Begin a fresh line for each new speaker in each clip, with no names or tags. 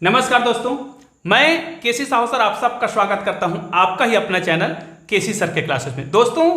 नमस्कार दोस्तों, मैं केसी साहू सर आप सबका स्वागत करता हूं आपका ही अपना चैनल केसी सर के क्लासेस में। दोस्तों,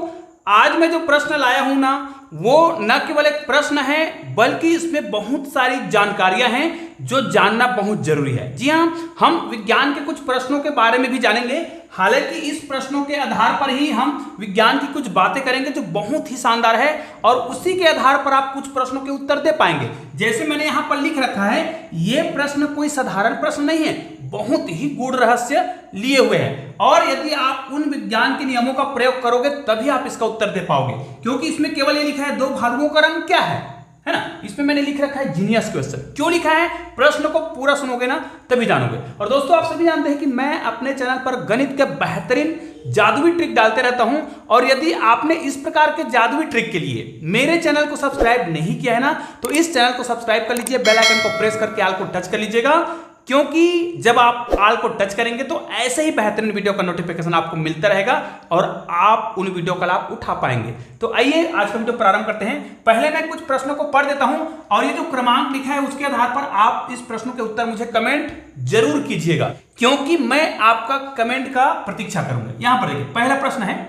आज मैं जो प्रश्न लाया हूं ना, वो न केवल एक प्रश्न है बल्कि इसमें बहुत सारी जानकारियां हैं जो जानना बहुत जरूरी है। जी हां, हम विज्ञान के कुछ प्रश्नों के बारे में भी जानेंगे। हालांकि इस प्रश्नों के आधार पर ही हम विज्ञान की कुछ बातें करेंगे जो बहुत ही शानदार है और उसी के आधार पर आप कुछ प्रश्नों के उत्तर दे पाएंगे। जैसे मैंने यहाँ पर लिख रखा है, ये प्रश्न कोई साधारण प्रश्न नहीं है, बहुत ही गूढ़ रहस्य लिए हुए हैं और यदि आप उन विज्ञान के नियमों का प्रयोग करोगे तभी आप इसका उत्तर दे पाओगे। क्योंकि इसमें केवल ये लिखा है दो भालुओं का रंग क्या है ना। इसमें मैंने लिख रखा है जीनियस क्वेश्चन। क्यों लिखा है, प्रश्न को पूरा सुनोगे ना तभी जानोगे। और दोस्तों, आप सभी जानते हैं कि मैं अपने चैनल पर गणित के बेहतरीन जादुई ट्रिक डालते रहता हूं और यदि आपने इस प्रकार के जादुई ट्रिक के लिए मेरे चैनल को सब्सक्राइब नहीं किया है ना, तो इस चैनल को सब्सक्राइब कर लीजिए, बेल आइकन को प्रेस करके ऑल को टच कर लीजिएगा। क्योंकि जब आप ऑल को टच करेंगे तो ऐसे ही बेहतरीन वीडियो का नोटिफिकेशन आपको मिलता रहेगा और आप उन वीडियो का लाभ उठा पाएंगे। तो आइए आज का वीडियो प्रारंभ करते हैं। पहले मैं कुछ प्रश्नों को पढ़ देता हूं और ये जो क्रमांक लिखा है उसके आधार पर आप इस प्रश्नों के उत्तर मुझे कमेंट जरूर कीजिएगा, क्योंकि मैं आपका कमेंट का प्रतीक्षा करूंगा। यहां पर देखिए, पहला प्रश्न है,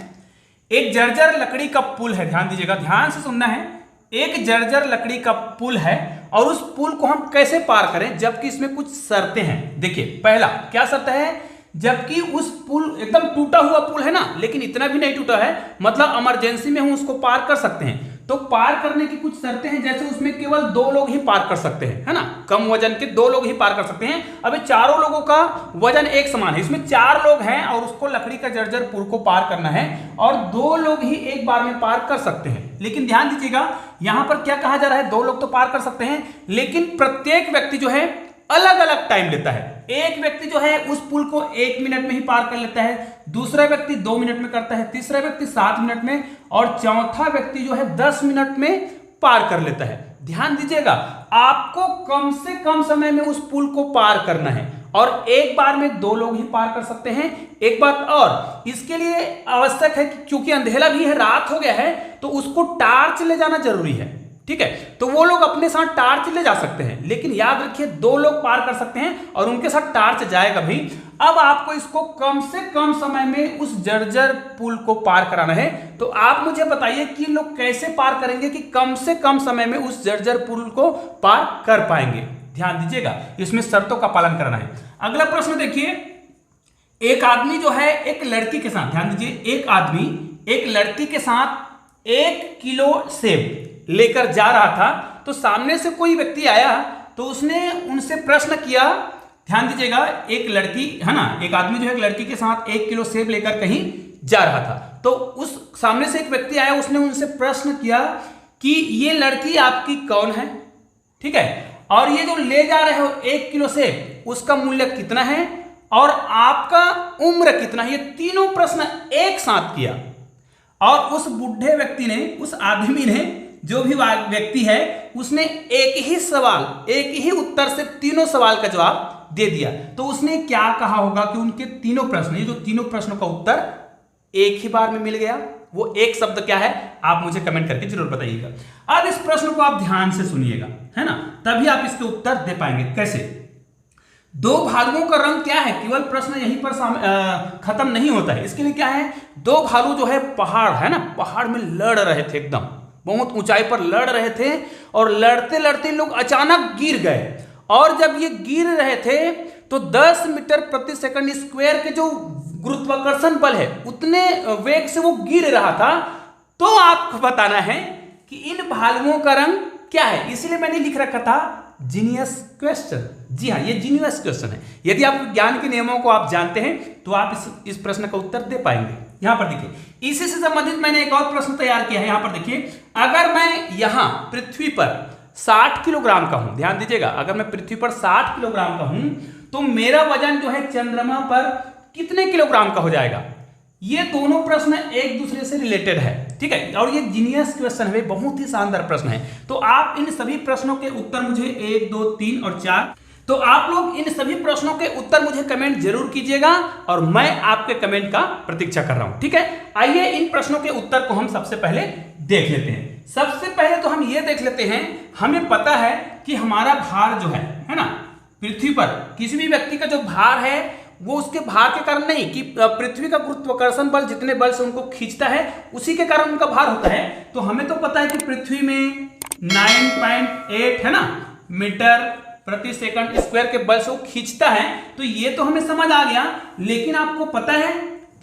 एक जर्जर लकड़ी का पुल है। ध्यान दीजिएगा, ध्यान से सुनना है। एक जर्जर लकड़ी का पुल है और उस पुल को हम कैसे पार करें, जबकि इसमें कुछ शर्तें हैं। देखिए, पहला क्या शर्त है, जबकि उस पुल एकदम टूटा हुआ पुल है ना, लेकिन इतना भी नहीं टूटा है, मतलब इमरजेंसी में हम उसको पार कर सकते हैं। तो पार करने की कुछ शर्तें हैं, जैसे उसमें केवल 2 लोग ही पार कर सकते हैं, है ना, कम वजन के 2 लोग ही पार कर सकते हैं। अभी चारों लोगों का वजन एक समान है, इसमें 4 लोग हैं और उसको लकड़ी का जर्जर पुल को पार करना है और 2 लोग ही एक बार में पार कर सकते हैं। लेकिन ध्यान दीजिएगा, यहां पर क्या कहा जा रहा है, 2 लोग तो पार कर सकते हैं, लेकिन प्रत्येक व्यक्ति जो है अलग अलग टाइम लेता है। एक व्यक्ति जो है उस पुल को 1 मिनट में ही पार कर लेता है, दूसरा व्यक्ति 2 मिनट में करता है, तीसरा व्यक्ति 7 मिनट में और चौथा व्यक्ति जो है 10 मिनट में पार कर लेता है। ध्यान दीजिएगा, आपको कम से कम समय में उस पुल को पार करना है और एक बार में 2 लोग ही पार कर सकते हैं। एक बात और, इसके लिए आवश्यक है कि क्योंकि अंधेरा भी है, रात हो गया है, तो उसको टार्च ले जाना जरूरी है। ठीक है, तो वो लोग अपने साथ टार्च ले जा सकते हैं, लेकिन याद रखिए 2 लोग पार कर सकते हैं और उनके साथ टार्च जाएगा भी। अब आपको इसको कम से कम समय में उस जर्जर पुल को पार कराना है। तो आप मुझे बताइए कि लोग कैसे पार करेंगे कि कम से कम समय में उस जर्जर पुल को पार कर पाएंगे। ध्यान दीजिएगा, इसमें शर्तों का पालन करना है। अगला प्रश्न देखिए, एक आदमी जो है एक लड़की के साथ, ध्यान दीजिए, एक आदमी एक लड़की के साथ 1 किलो सेब लेकर जा रहा था, तो सामने से कोई व्यक्ति आया तो उसने उनसे प्रश्न किया। ध्यान दीजिएगा, एक लड़की है ना, एक आदमी जो है एक लड़की के साथ 1 किलो सेब लेकर कहीं जा रहा था, तो उस सामने से एक व्यक्ति आया, उसने उनसे प्रश्न किया कि ये लड़की आपकी कौन है, ठीक है, और ये जो ले जा रहे हो 1 किलो सेब, उसका मूल्य कितना है और आपका उम्र कितना है। ये तीनों प्रश्न एक साथ किया और उस बुढ़े व्यक्ति ने, उस आदमी ने, जो भी व्यक्ति है, उसने एक ही सवाल, एक ही उत्तर से तीनों सवाल का जवाब दे दिया। तो उसने क्या कहा होगा कि उनके तीनों प्रश्न, ये जो तीनों प्रश्नों का उत्तर एक ही बार में मिल गया। वो एक शब्द क्या है, आप मुझे कमेंट करके जरूर बताइएगा। अब इस प्रश्न को आप ध्यान से सुनिएगा, है ना, तभी आप इसके उत्तर दे पाएंगे। कैसे, 2 भालुओं का रंग क्या है, केवल प्रश्न यहीं पर खत्म नहीं होता है। इसके लिए क्या है, 2 भालू जो है पहाड़ है ना, पहाड़ में लड़ रहे थे, एकदम बहुत ऊंचाई पर लड़ रहे थे और लड़ते लड़ते लोग अचानक गिर गए। और जब ये गिर रहे थे तो 10 मीटर प्रति सेकंड स्क्वायर के जो गुरुत्वाकर्षण बल है उतने वेग से वो गिर रहा था। तो आपको बताना है कि इन भालुओं का रंग क्या है। इसलिए मैंने लिख रखा था जीनियस क्वेश्चन। जी हाँ, ये जीनियस क्वेश्चन है। यदि आप विज्ञान के नियमों को आप जानते हैं तो आप इस प्रश्न का उत्तर दे पाएंगे। यहां पर देखिए, इसी से संबंधित मैंने एक और प्रश्न तैयार किया है। यहां पर देखिए, अगर मैं यहां पृथ्वी पर 60 किलोग्राम का हूं, ध्यान दीजिएगा, अगर मैं पृथ्वी पर 60 किलोग्राम का हूं तो मेरा वजन जो है चंद्रमा पर कितने किलोग्राम का हो जाएगा। ये दोनों प्रश्न एक दूसरे से रिलेटेड है, ठीक है, और ये जीनियस क्वेश्चन है, बहुत ही शानदार प्रश्न है। तो आप इन सभी प्रश्नों के उत्तर मुझे 1, 2, 3 और 4, तो आप लोग इन सभी प्रश्नों के उत्तर मुझे कमेंट जरूर कीजिएगा और मैं आपके कमेंट का प्रतीक्षा कर रहा हूं, ठीक है। आइए इन प्रश्नों के उत्तर को हम सबसे पहले देख लेते हैं। सबसे पहले तो हम ये देख लेते हैं, हमें पता है कि हमारा भार जो है ना, पृथ्वी पर किसी भी व्यक्ति का जो भार है वो उसके भार के कारण नहीं कि पृथ्वी का गुरुत्वाकर्षण बल जितने बल से उनको खींचता है उसी के कारण उनका भार होता है। तो हमें तो पता है कि पृथ्वी में 9.8 है ना मीटर प्रति सेकंड स्क्वायर के बल से वो खींचता है, तो ये तो हमें समझ आ गया। लेकिन आपको पता है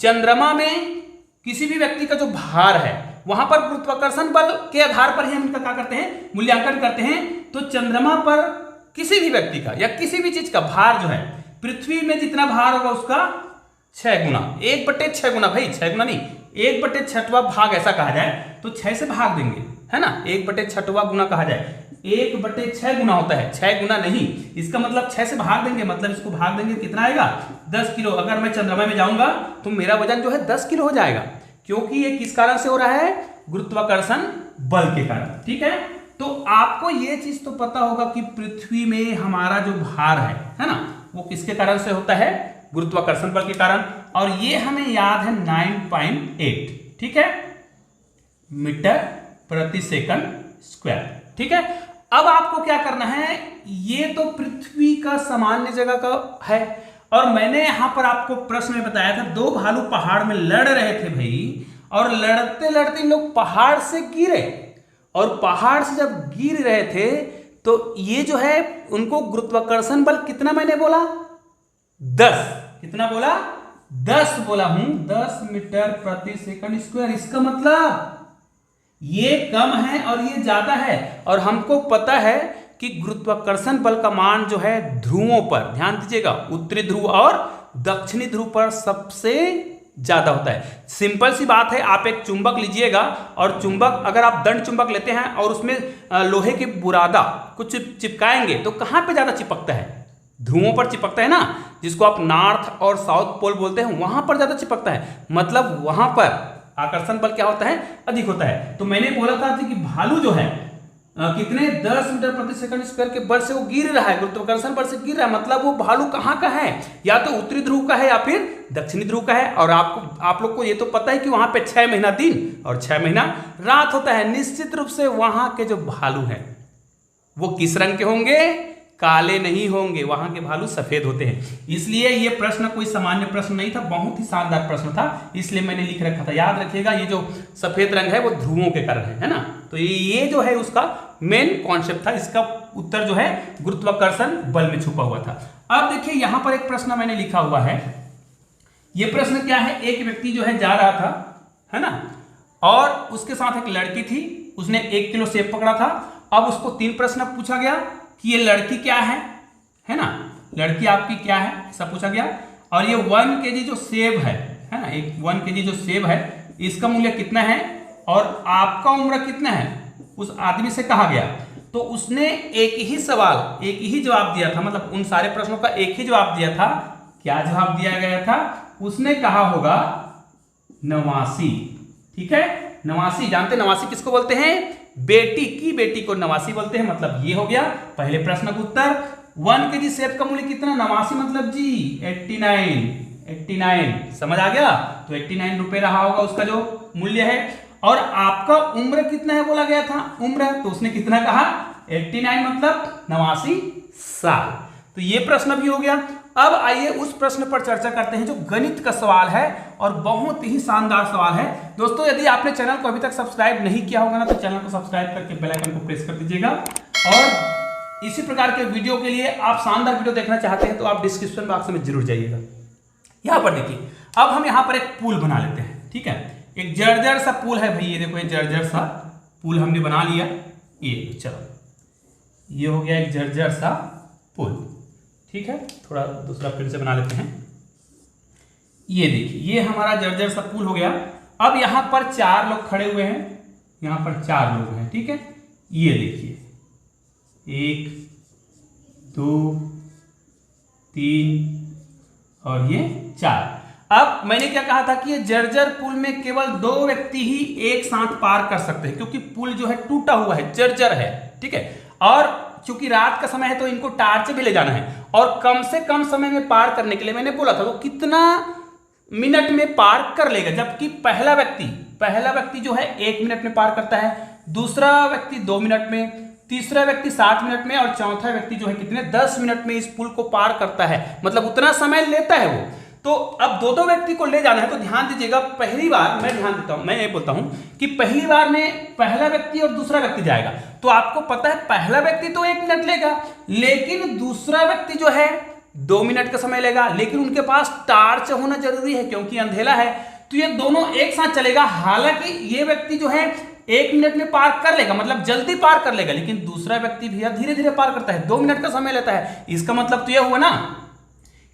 चंद्रमा में किसी भी व्यक्ति का जो भार है वहां पर गुरुत्वाकर्षण बल के आधार पर ही हम इनका क्या करते हैं, मूल्यांकन करते हैं। तो चंद्रमा पर किसी भी व्यक्ति का या किसी भी चीज का भार जो है पृथ्वी में जितना भार होगा उसका 6 गुना, 1/6 गुना, भाई 6 गुना नहीं 1/6वां भाग ऐसा कहा जाए तो 6 से भाग देंगे, है ना, 1/6वां गुना कहा जाए, 1/6 गुना होता है, 6 गुना नहीं। इसका मतलब 6 से भाग देंगे, मतलब इसको भाग देंगे कितना आएगा, 10 किलो। अगर मैं चंद्रमा में जाऊंगा तो मेरा वजन जो है 10 किलो हो जाएगा, क्योंकि ये किस कारण से हो रहा है, गुरुत्वाकर्षण बल के कारण। ठीक है, तो आपको ये चीज तो पता होगा कि पृथ्वी में हमारा जो भार है ना, वो किसके कारण से होता है, गुरुत्वाकर्षण बल के कारण। और ये हमें याद है 9.8, ठीक है, मीटर प्रति सेकंड स्क्वायर। ठीक है, अब आपको क्या करना है, ये तो पृथ्वी का सामान्य जगह का है, और मैंने यहां पर आपको प्रश्न में बताया था 2 भालू पहाड़ में लड़ रहे थे भाई, और लड़ते लड़ते लोग पहाड़ से गिरे, और पहाड़ से जब गिर रहे थे तो ये जो है उनको गुरुत्वाकर्षण बल कितना मैंने बोला, 10, कितना बोला, 10 बोला हूं, 10 मीटर प्रति सेकंड स्क्वायर। इसका मतलब ये कम है और ये ज्यादा है, और हमको पता है कि गुरुत्वाकर्षण बल का मान जो है ध्रुवों पर, ध्यान दीजिएगा, उत्तरी ध्रुव और दक्षिणी ध्रुव पर सबसे ज्यादा होता है। सिंपल सी बात है, आप एक चुंबक लीजिएगा और चुंबक, अगर आप दंड चुंबक लेते हैं और उसमें लोहे की बुरादा कुछ चिपकाएंगे तो कहां पे ज्यादा चिपकता है, ध्रुवों पर चिपकता है ना, जिसको आप नॉर्थ और साउथ पोल बोलते हैं, वहां पर ज्यादा चिपकता है, मतलब वहां पर आकर्षण बल क्या होता है, अधिक होता है। तो मैंने बोला था कि भालू जो है कितने 10 मीटर प्रति सेकंड स्क्वायर के बल से वो गिर रहा है, गुरुत्वाकर्षण बल से गिर रहा है, मतलब वो भालू कहाँ का है, या तो उत्तरी ध्रुव का है या फिर दक्षिणी ध्रुव का है। और आप लोग को ये तो पता है कि वहां पे 6 महीना दिन और 6 महीना रात होता है। निश्चित रूप से वहां के जो भालू हैं वो किस रंग के होंगे, काले नहीं होंगे, वहां के भालू सफेद होते हैं। इसलिए ये प्रश्न कोई सामान्य प्रश्न नहीं था, बहुत ही शानदार प्रश्न था, इसलिए मैंने लिख रखा था। याद रखिएगा, ये जो सफेद रंग है वो ध्रुवों के कारण है ना। तो ये जो है उसका मेन कॉन्सेप्ट था, इसका उत्तर जो है गुरुत्वाकर्षण बल में छुपा हुआ था। अब देखिए यहां पर एक प्रश्न मैंने लिखा हुआ है, ये प्रश्न क्या है, एक व्यक्ति जो है जा रहा था, है ना, और उसके साथ एक लड़की थी, उसने 1 किलो सेब पकड़ा था। अब उसको 3 प्रश्न पूछा गया कि ये लड़की क्या है ना, लड़की आपकी क्या है, ऐसा पूछा गया। और ये 1 kg जो सेब है ना, एक 1 kg जो सेब है, इसका मूल्य कितना है और आपका उम्र कितना है, उस आदमी से कहा गया। तो उसने एक ही सवाल, एक ही जवाब दिया था, मतलब उन सारे प्रश्नों का एक ही जवाब दिया था। क्या जवाब दिया गया था, उसने कहा होगा 89। ठीक है, 89, जानते 89 किसको बोलते हैं, बेटी की बेटी को 89 बोलते हैं। मतलब ये हो गया पहले प्रश्न का उत्तर। 1 kg सेब का मूल्य कितना, 89 मतलब जी 89 समझ आ गया। तो 89 रुपए रहा होगा उसका जो मूल्य है। और आपका उम्र कितना है बोला गया था, उम्र, तो उसने कितना कहा, 89 मतलब 89 साल। तो ये प्रश्न भी हो गया। अब आइए उस प्रश्न पर चर्चा करते हैं जो गणित का सवाल है, और बहुत ही शानदार सवाल है। दोस्तों यदि आपने चैनल को अभी तक सब्सक्राइब नहीं किया होगा ना, तो चैनल को सब्सक्राइब करके बेल आइकन को प्रेस कर दीजिएगा। और इसी प्रकार के वीडियो के लिए आप शानदार वीडियो देखना चाहते हैं तो आप डिस्क्रिप्शन बॉक्स में जरूर जाइएगा। यहाँ पर देखिए, अब हम यहाँ पर एक पुल बना लेते हैं। ठीक है, एक जर्जर सा पुल है भाई, ये देखो, ये जर्जर सा पुल हमने बना लिया। ये चलो, ये हो गया एक जर्जर सा पुल। ठीक है, थोड़ा दूसरा फिर से बना लेते हैं। ये देखिए, ये हमारा जर्जर सा पुल हो गया। अब यहां पर 4 लोग खड़े हुए हैं, यहां पर 4 लोग हैं। ठीक है, ये देखिए 1 2 3 और ये 4। अब मैंने क्या कहा था कि ये जर्जर पुल में केवल 2 व्यक्ति ही एक साथ पार कर सकते हैं, क्योंकि पुल जो है टूटा हुआ है, जर्जर है। ठीक है, और क्योंकि रात का समय है तो इनको टार्च भी ले जाना है, और कम से कम समय में पार करने के लिए मैंने बोला था वो कितना मिनट में पार कर लेगा। जबकि पहला व्यक्ति जो है 1 मिनट में पार करता है, दूसरा व्यक्ति 2 मिनट में, तीसरा व्यक्ति 7 मिनट में और चौथा व्यक्ति जो है कितने 10 मिनट में इस पुल को पार करता है, मतलब उतना समय लेता है वो। तो अब दो व्यक्ति को ले जाना है, तो ध्यान दीजिएगा, पहली बार मैं ध्यान देता हूं, मैं ये बोलता हूं कि पहली बार में पहला व्यक्ति और दूसरा व्यक्ति जाएगा, तो आपको पता है पहला व्यक्ति तो 1 मिनट लेगा, लेकिन दूसरा व्यक्ति जो है 2 मिनट का समय लेगा। लेकिन उनके पास टार्च होना जरूरी है क्योंकि अंधेला है, तो ये दोनों एक साथ चलेगा। हालांकि ये व्यक्ति जो है 1 मिनट में पार कर लेगा, मतलब जल्दी पार कर लेगा, लेकिन दूसरा व्यक्ति भैया धीरे धीरे पार करता है, 2 मिनट का समय लेता है। इसका मतलब तो यह हुआ ना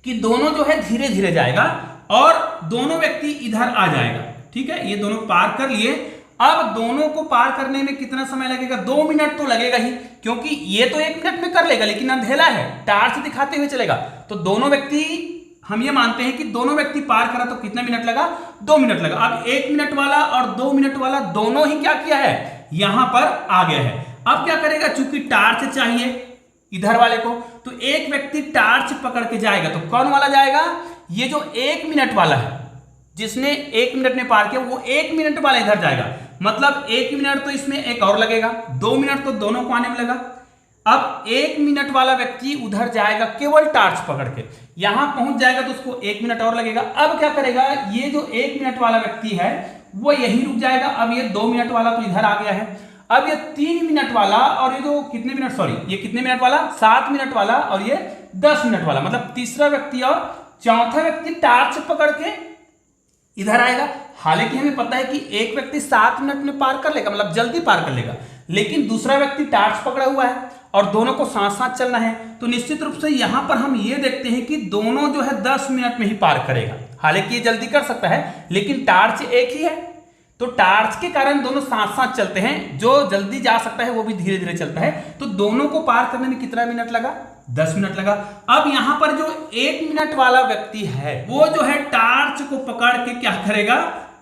कि दोनों जो है धीरे धीरे जाएगा और दोनों व्यक्ति इधर आ जाएगा। ठीक है, ये दोनों पार कर लिए। अब दोनों को पार करने में कितना समय लगेगा? 2 मिनट तो लगेगा ही, क्योंकि ये तो 1 मिनट में कर लेगा, लेकिन अंधेला है, टार्च दिखाते हुए चलेगा। तो दोनों व्यक्ति, हम ये मानते हैं कि दोनों व्यक्ति पार करा तो कितना मिनट लगा? 2 मिनट लगा। अब 1 मिनट वाला और 2 मिनट वाला दोनों ही क्या किया है? यहां पर आ गया है। अब क्या करेगा? चूंकि टार्च चाहिए इधर वाले को, तो एक व्यक्ति टार्च पकड़ के जाएगा। तो कौन वाला जाएगा? ये जो 1 मिनट वाला है, जिसने 1 मिनट में पार किया, वो 1 मिनट वाला इधर जाएगा। मतलब 1 मिनट तो इसमें एक और लगेगा, 2 मिनट तो दोनों को आने में लगा। अब 1 मिनट वाला व्यक्ति उधर जाएगा केवल टार्च पकड़ के, यहां पहुंच जाएगा तो उसको 1 मिनट और लगेगा। अब क्या करेगा? ये जो 1 मिनट वाला व्यक्ति है वो यहीं रुक जाएगा। अब ये 2 मिनट वाला तो इधर आ गया है। अब ये 3 मिनट वाला और ये जो कितने मिनट, सॉरी ये कितने मिनट वाला? 7 मिनट वाला और ये 10 मिनट वाला, मतलब तीसरा व्यक्ति और चौथा व्यक्ति टार्च पकड़ के इधर आएगा। हालांकि हमें पता है कि एक व्यक्ति 7 मिनट में पार कर लेगा, मतलब जल्दी पार कर लेगा, लेकिन दूसरा व्यक्ति टार्च पकड़ा हुआ है और दोनों को साथ साथ चलना है। तो निश्चित रूप से यहां पर हम ये देखते हैं कि दोनों जो है 10 मिनट में ही पार करेगा। हालांकि ये जल्दी कर सकता है, लेकिन टार्च एक ही है, तो टार्च के कारण दोनों साथ साथ चलते हैं। जो जल्दी जा सकता है वो भी धीरे धीरे चलता है। तो दोनों को पार करने में कितना मिनट लगा? 10 मिनट लगा। अब यहां पर जो 1 मिनट वाला व्यक्ति है वो जो है टार्च को पकड़ के क्या करेगा?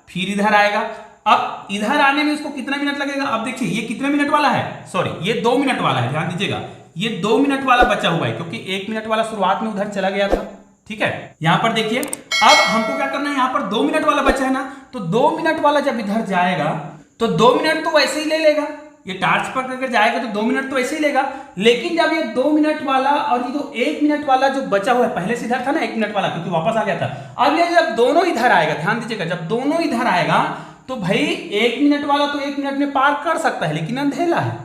फिर इधर आएगा। अब इधर आने में उसको कितना मिनट लगेगा? अब देखिए ये कितने मिनट वाला है, सॉरी ये 2 मिनट वाला है, ध्यान दीजिएगा, ये 2 मिनट वाला बचा हुआ है क्योंकि 1 मिनट वाला शुरुआत में उधर चला गया था। ठीक है, यहां पर देखिए अब हमको क्या करना है, यहां पर 2 मिनट वाला बचा है ना, तो 2 मिनट वाला जब इधर जाएगा तो 2 मिनट तो वैसे ही ले लेगा, ये टार्च पकड़ कर जाएगा तो 2 मिनट तो वैसे ही लेगा। लेकिन जब ये 2 मिनट वाला और ये जो 1 मिनट वाला जो बचा हुआ है, पहले से इधर था ना 1 मिनट वाला, क्योंकि वापस आ गया था। अब ये जब दोनों इधर आएगा, ध्यान दीजिएगा, जब दोनों इधर आएगा तो भाई 1 मिनट वाला तो 1 मिनट में पार कर सकता है, लेकिन अंधेला है,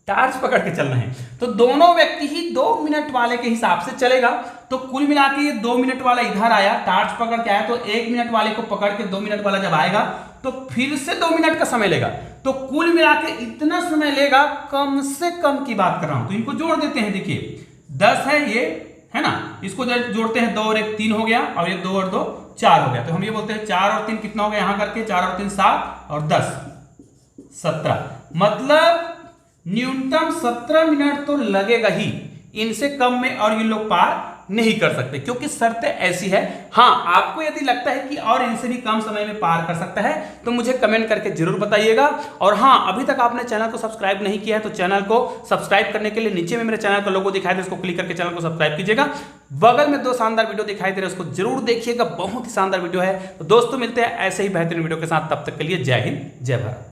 टार्च पकड़ के चलना है। तो दोनों व्यक्ति ही 2 मिनट वाले के हिसाब से चलेगा। तो कुल मिला के ये 2 मिनट वाला इधर आया, टार्च पकड़ के आया, तो 1 मिनट वाले को पकड़ के 2 मिनट वाला जब आएगा तो फिर से 2 मिनट का समय लेगा। तो कुल मिला के इतना समय लेगा, कम से कम की बात कर रहा हूं। तो इनको जोड़ देते हैं, देखिए 10 है ये, है ना, इसको जोड़ते हैं, 2 और 1 3 हो गया, और ये 2 और 2 4 हो गया। तो हम ये बोलते हैं 4 और 3 कितना हो गया, यहां करके 4 और 3 7 और 10 17, मतलब न्यूनतम 17 मिनट तो लगेगा ही। इनसे कम में और ये लोग पार नहीं कर सकते, क्योंकि शर्तें ऐसी है। हाँ, आपको यदि लगता है कि और इनसे भी कम समय में पार कर सकता है तो मुझे कमेंट करके जरूर बताइएगा। और हाँ, अभी तक आपने चैनल को सब्सक्राइब नहीं किया है तो चैनल को सब्सक्राइब करने के लिए नीचे में मेरे चैनल का लोगो दिखाई दे, उसको क्लिक करके चैनल को सब्सक्राइब कीजिएगा। बगल में 2 शानदार वीडियो दिखाई दे रहे हैं, उसको जरूर देखिएगा, बहुत ही शानदार वीडियो है। तो दोस्तों मिलते हैं ऐसे ही बेहतरीन वीडियो के साथ, तब तक के लिए जय हिंद जय भारत।